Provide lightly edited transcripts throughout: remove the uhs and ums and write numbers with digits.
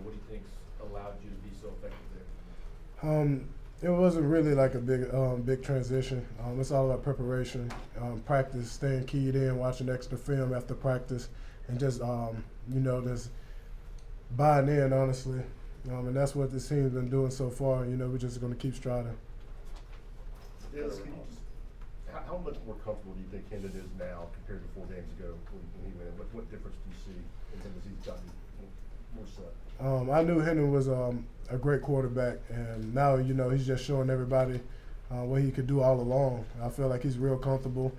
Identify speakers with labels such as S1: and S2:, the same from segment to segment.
S1: What do you think's allowed you to be so effective there?
S2: It wasn't really like a big transition. It's all about preparation, practice, staying keyed in, watching extra film after practice, and just just buying in honestly. And that's what this team's been doing so far. We're just going to keep striving.
S3: Yes, can you just, how much more comfortable do you think Hendon is now compared to 4 games ago when he went? What difference do you see in him as he's gotten more set?
S2: I knew Hendon was a great quarterback, and now he's just showing everybody what he could do all along. I feel like he's real comfortable,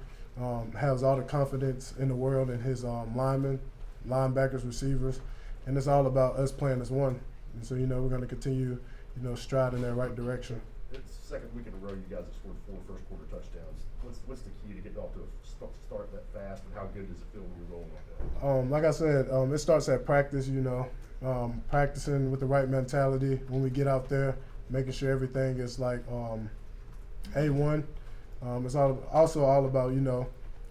S2: has all the confidence in the world in his linemen, linebackers, receivers, and it's all about us playing as one. And so we're going to continue stride in that right direction.
S3: It's the second week in a row you guys have scored 4 first-quarter touchdowns. What's the key to getting off to a start that fast, and how good does it feel when you're rolling like that?
S2: Like I said, it starts at practice, practicing with the right mentality when we get out there, making sure everything is like A1. It's also all about,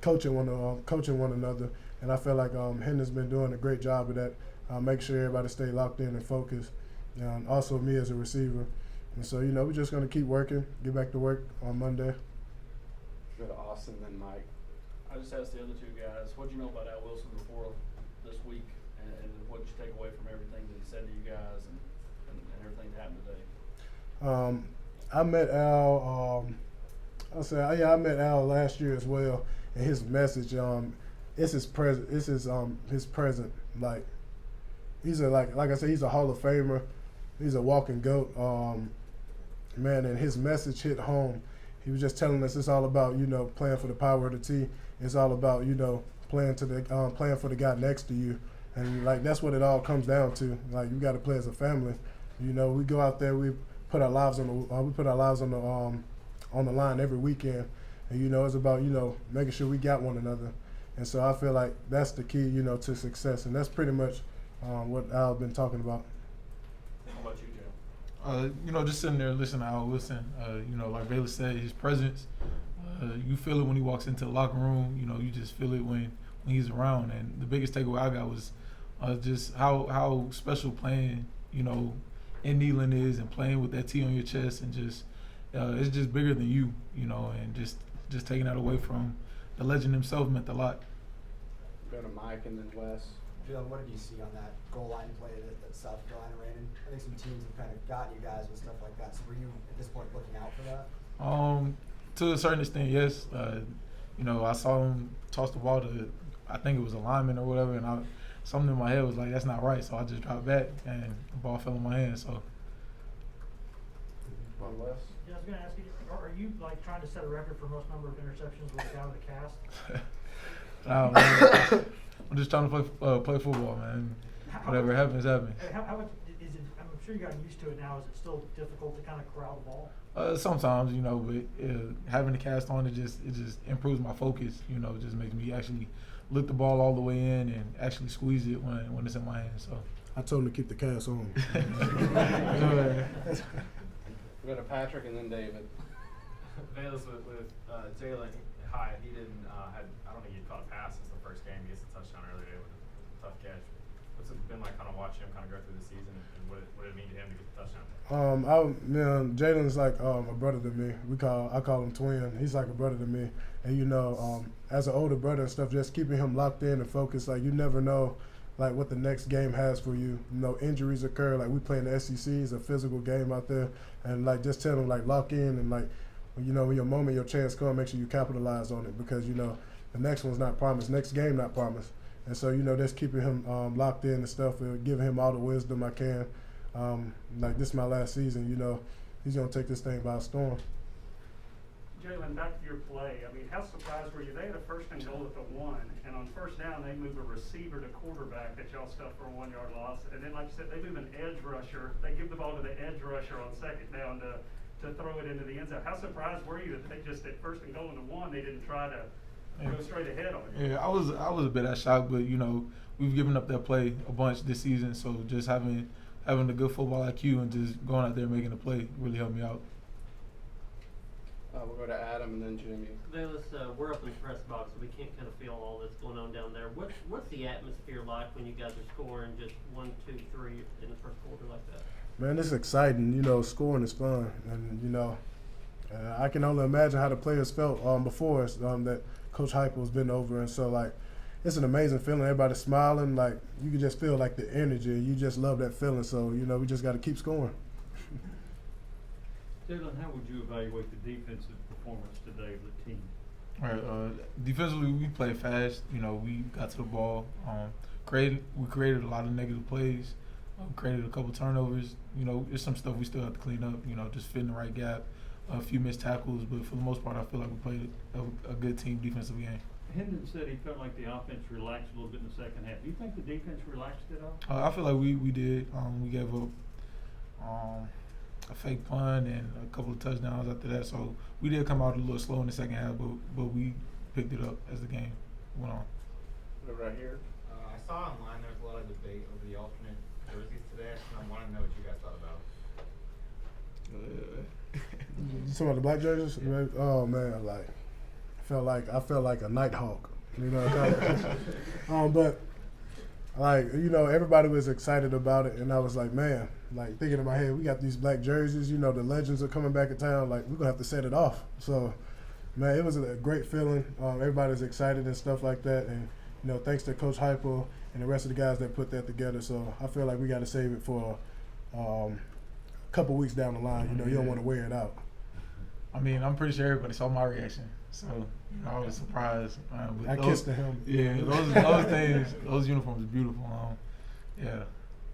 S2: coaching one another. And I feel like Hendon's been doing a great job of that, making sure everybody stay locked in and focused. And also me as a receiver. And so, we're just going to keep working, get back to work on Monday.
S4: Go to Austin, then Mike.
S5: I just asked the other two guys, what do you know about Al Wilson before this week, and what did you take away from everything that he said to you guys and everything that happened today?
S2: I met Al. I met Al last year as well, and his message. It's his present. It's his present. Like he's like I said, he's a Hall of Famer. He's a walking goat. Man, and his message hit home. He was just telling us it's all about playing for the power of the T. It's all about playing for the guy next to you, and like that's what it all comes down to. Like you got to play as a family. We go out there, we put our lives on the line every weekend, and it's about making sure we got one another. And so I feel like that's the key to success, and that's pretty much what Al's been talking about.
S5: How about you, Joe?
S6: Just sitting there listening to Al Wilson, like Velus said, his presence, you feel it when he walks into the locker room, you just feel it when he's around. And the biggest takeaway I got was just how special playing, in Neyland is, and playing with that T on your chest, and just it's just bigger than you, and just taking that away from the legend himself meant a lot.
S4: Go to Mike and then Wes.
S7: Jaylen, what did you see on that goal line play that South Carolina ran in? I think some teams have kind of gotten you guys with stuff like that. So were you at this point looking out for that?
S6: To a certain extent, yes. I saw him toss the ball to, I think it was a lineman or whatever, and something in my head was like, that's not right. So I just dropped back, and the ball fell in my hand. So.
S3: Wes?
S8: Yeah, I was going to ask you, are you like trying to set a record for most number of interceptions with a guy with a cast?
S6: Nah, man. I'm just trying to play football, man. Whatever happens, happens.
S8: How much is it? I'm sure you got used to it now. Is it still difficult to kind of corral the ball?
S6: Sometimes, but having the cast on, it just improves my focus. It just makes me actually look the ball all the way in and actually squeeze it when it's in my hand. So
S2: I told him to keep the cast on.
S4: Go to Patrick and then David.
S1: Velus with Jaylen, he didn't I don't think he caught a pass since the first game. He gets a touchdown earlier today with a tough catch. What's it been like kind of watching him kind of go through the season, and what did it mean to him to get the touchdown?
S2: Jaylen's like a brother to me. I call him twin. He's like a brother to me. And as an older brother and stuff, just keeping him locked in and focused. Like you never know, like what the next game has for you. Injuries occur. Like we play in the SEC, it's a physical game out there, and like just tell him like lock in and like when your chance comes, make sure you capitalize on it because the next one's not promised, next game not promised. And so just keeping him locked in and stuff, and giving him all the wisdom I can. Like this is my last season, he's gonna take this thing by storm.
S9: Jaylen, back to your play. I mean, how surprised were you? They had a first and goal at the 1, and on first down they move a receiver to quarterback that y'all stuffed for a 1-yard loss. And then, like you said, they move an edge rusher. They give the ball to the edge rusher on second down to throw it into the end zone. How surprised were you that they just at first and goal in the 1 they didn't try to go straight ahead on you?
S6: Yeah, I was a bit shocked, but we've given up that play a bunch this season, so just having the good football IQ and just going out there and making a play really helped me out.
S4: We'll go to Adam and then Jimmy.
S10: Velus, we're up in the press box, so we can't kind of feel all that's going on down there. What's the atmosphere like when you guys are scoring just 1, 2, 3 in the first quarter like that?
S2: Man, it's exciting. You know, scoring is fun, and you know, I can only imagine how the players felt before us that Coach Hyper has been over, and so like, it's an amazing feeling. Everybody's smiling, like you can just feel like the energy. You just love that feeling. So you know, we just got to keep scoring.
S11: Jaylen, how would you evaluate the defensive performance today of the team?
S6: All right, defensively we played fast. You know, we got to the ball. We created a lot of negative plays. Created a couple turnovers. You know, there's some stuff we still have to clean up. You know, just fitting the right gap. A few missed tackles, but for the most part, I feel like we played a good team defensive game.
S11: Hendon said he felt like the offense relaxed a little bit in the second half. Do you think the defense relaxed at all?
S6: I feel like we did. We gave up a fake punt and a couple of touchdowns after that. So we did come out a little slow in the second half, but we picked it up as the game went on.
S4: Right here.
S12: I saw online there was a lot of debate over the alternate jerseys today, and I want to know what you guys thought about it.
S2: You talking about the black jerseys?
S12: Yeah.
S2: Oh man, like I felt like a nighthawk, you know. But like you know, everybody was excited about it, and I was like, man, like thinking in my head, we got these black jerseys. You know, the legends are coming back in town. Like we're gonna have to set it off. So, man, it was a great feeling. Everybody's excited and stuff like that, and you know, thanks to Coach Hypo and the rest of the guys that put that together. So I feel like we got to save it for a couple weeks down the line. You know, you don't want to wear it out.
S6: I mean, I'm pretty sure everybody saw my reaction, so you know, I was surprised.
S2: I kissed him.
S6: Yeah, those things, those uniforms are beautiful. Yeah,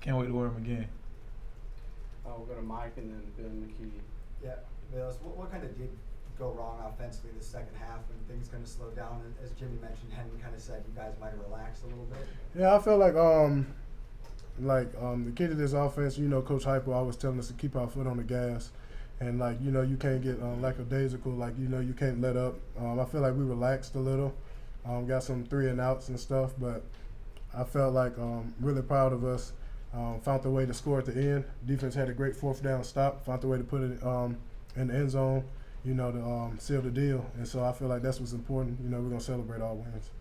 S6: can't wait to wear them again.
S4: We'll go to Mike and then Ben McKee.
S7: Yeah, Velus, what kind of did go wrong offensively the second half when things kind of slowed down? As Jimmy mentioned, Hendon kind of said you guys might have relaxed a little bit.
S2: Yeah, I felt like the key to this offense, you know, Coach Hypo always telling us to keep our foot on the gas. And, like, you know, you can't get lackadaisical. Like, you know, you can't let up. I feel like we relaxed a little. Got some 3-and-outs and stuff. But I felt like really proud of us. Found the way to score at the end. Defense had a great fourth down stop. Found the way to put it in the end zone, you know, to seal the deal. And so I feel like that's what's important. You know, we're going to celebrate all wins.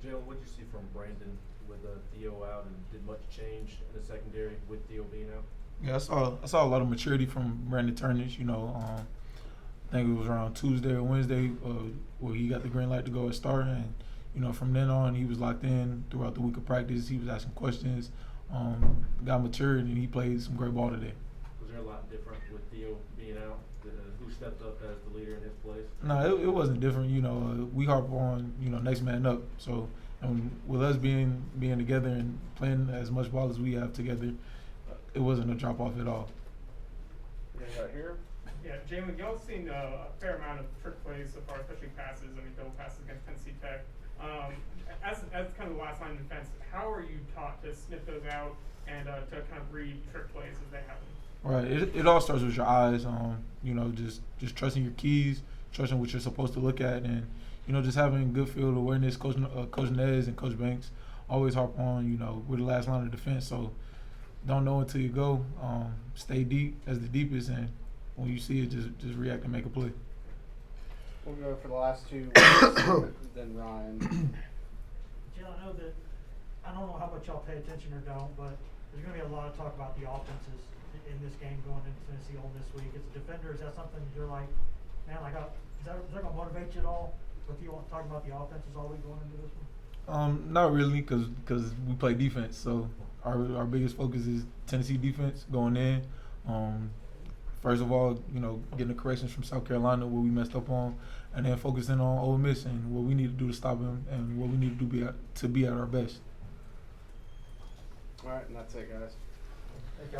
S13: Jaylen, what did you see from Brandon with Theo out, and did much change in the secondary with Theo being out?
S6: Yeah, I saw a lot of maturity from Brandon Turnage. You know, I think it was around Tuesday or Wednesday where he got the green light to go at start, and you know, from then on he was locked in throughout the week of practice. He was asking questions, got matured, and he played some great ball today.
S13: Was there a lot different with Theo being out? Who stepped up as the leader in his place?
S6: No, it wasn't different. You know, we harp on, you know, next man up. So, with us being together and playing as much ball as we have together, it wasn't a drop off at all.
S4: Yeah, right here.
S14: Yeah, Jaylen, y'all seen a fair amount of trick plays so far, especially passes. I mean, double passes against Tennessee Tech. As kind of the last line of defense, how are you taught to sniff those out and to kind of read trick plays as they happen?
S6: Right. It all starts with your eyes. You know, just trusting your keys, trusting what you're supposed to look at, and you know, just having good field awareness. Coach Nez and Coach Banks always harp on, you know, we're the last line of defense, so don't know until you go. Stay deep as the deepest, and when you see it, just react and make a play.
S4: We'll go for the last two, then Ryan.
S8: Jaylen, I don't know how much y'all pay attention or don't, but there's going to be a lot of talk about the offenses in this game going into Tennessee Ole Miss week. As a defender, is that something you're like, man, like, is that going to motivate you at all? If you want to talk about the offenses all week going into this one?
S6: Not really, because we play defense. So our biggest focus is Tennessee defense going in. First of all, you know, getting the corrections from South Carolina where we messed up on, and then focusing on Ole Miss and what we need to do to stop him and what we need to do to be at our best.
S4: All right, and that's it, guys.
S7: Thank y'all.